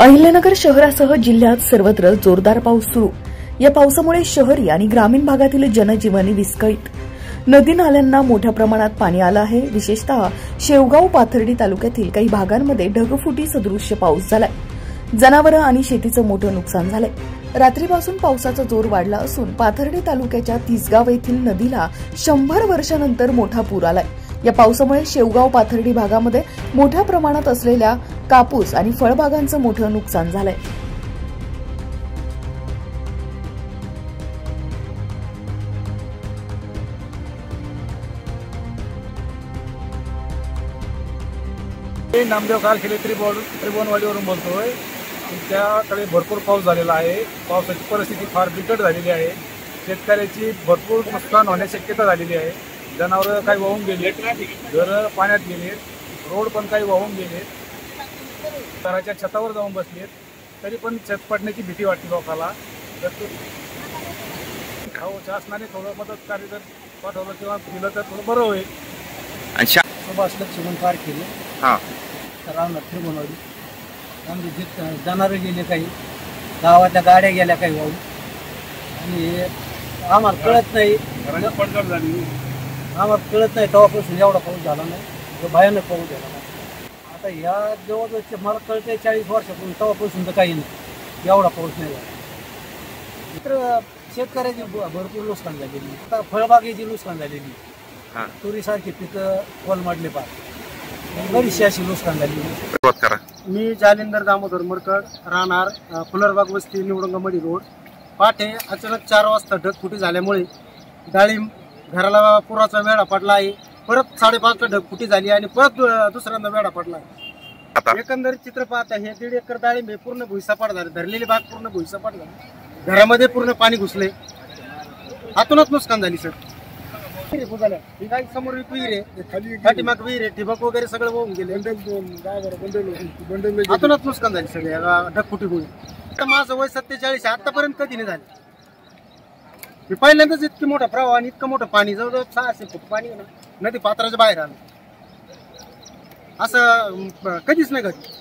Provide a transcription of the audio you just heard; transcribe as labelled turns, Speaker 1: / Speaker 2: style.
Speaker 1: अहिल्यानगर शहरासह जिल्ह्यात सर्वत्र जोरदार पाऊस सुरू। या पावसामुळे शहरी आणि ग्रामीण भागातील जनजीवन विस्कळीत। नदी नाल्यांना मोठ्या प्रमाणात पाणी आलं आहे। विशेषतः शेवगाव पाथर्डी तालुक्यातील काही भागांमध्ये ढगफुटी सदृश्य पाऊस झालाय। जनावरं आणि शेतीचं मोठं नुकसान झालंय। रात्रीपासून पावसाचा जोर वाढला असून पाथर्डी तालुक्याच्या तिसगाव येथील नदीला 100 वर्षांनंतर मोठा पूर आलाय। या पावसामुळे शेवगाव पाथर्डी भागामध्ये मोठ्या प्रमाणात असलेल्या कापूस आणि फळबागांचं मोठं नुकसान झालंय।
Speaker 2: नामदेव कारखेले त्रिभुवनवाडीवरून बोलतोय। त्याकडे भरपूर पाऊस झालेला आहे। पावसाची परिस्थिती फार बिकट झालेली आहे। शेतकऱ्याची भरपूर नुकसान होण्याची शक्यता झालेली आहे। जनावरं काही वाहून गेले, घरं पाण्यात गेले, रोड पण काही वाहून गेले, घराच्या छतावर जाऊन बसलेत, तरी पण छत पडण्याची भीती वाटते लोकांना। तर शासनाने थोडं मदत कार्य जर पाठवलं किंवा दिलं तर थोडं बरं होईल।
Speaker 3: अच्छा,
Speaker 4: सुभाष लक्ष्मण कारखेले राहणार त्रिभुवनवाडी। आमचे जनावरं गेले, काही गावातल्या गाड्या गेल्या काही वाहून, आणि आम्हाला कळत नाही तेव्हापासून एवढा पाऊस झाला नाही, भयानक पाऊस झाला नाही। आता ह्या जवळजवळ मला कळतंय 40 वर्षापासून, तेव्हापासून तर काही नाही, एवढा पाऊस नाही झाला। तर शेतकऱ्याची भरपूर नुकसान झालेली, आता फळबागेची नुकसान झालेली, तुरीसारखी पिकं कोलमडले पार, बरीचशी अशी नुकसान झाली।
Speaker 5: मी जालिंदर दामोदर मरकड, राहणार फुलरबाग वस्ती, निवडंगामडी रोड। पाठे अचानक 4 वाजता ढगफुटी झाल्यामुळे डाळिंब घराला पुराचा वेढा पडला आहे। परत 5:30ला ढगफुटी झाली आणि परत दुसऱ्यांदा वेढा पडला आहे। एकंदरीत चित्र पाहता हे 1.5 एकर डाळिंब हे पूर्ण भुईसपाट झाले, धरलेली बाग पूर्ण भुईसपाट झाली, घरामध्ये पूर्ण पाणी घुसले, आतूनच नुकसान झाली। सर ही काही समोर विहीर आहे, पाठीमाग विहीर आहे, ठिबक वगैरे सगळं वाहून गेले, आतूनच नुकसान झाली सगळे ढगफुटीमुळे। माझं वय 47, आतापर्यंत कधी नाही झाले। मी पहिल्यांदाच इतकी मोठा प्रवाह आणि इतकं मोठं पाणी, जवळजवळ 600 फूट पाणी नदी पात्राच्या बाहेर आलं, असं कधीच नाही घडलं।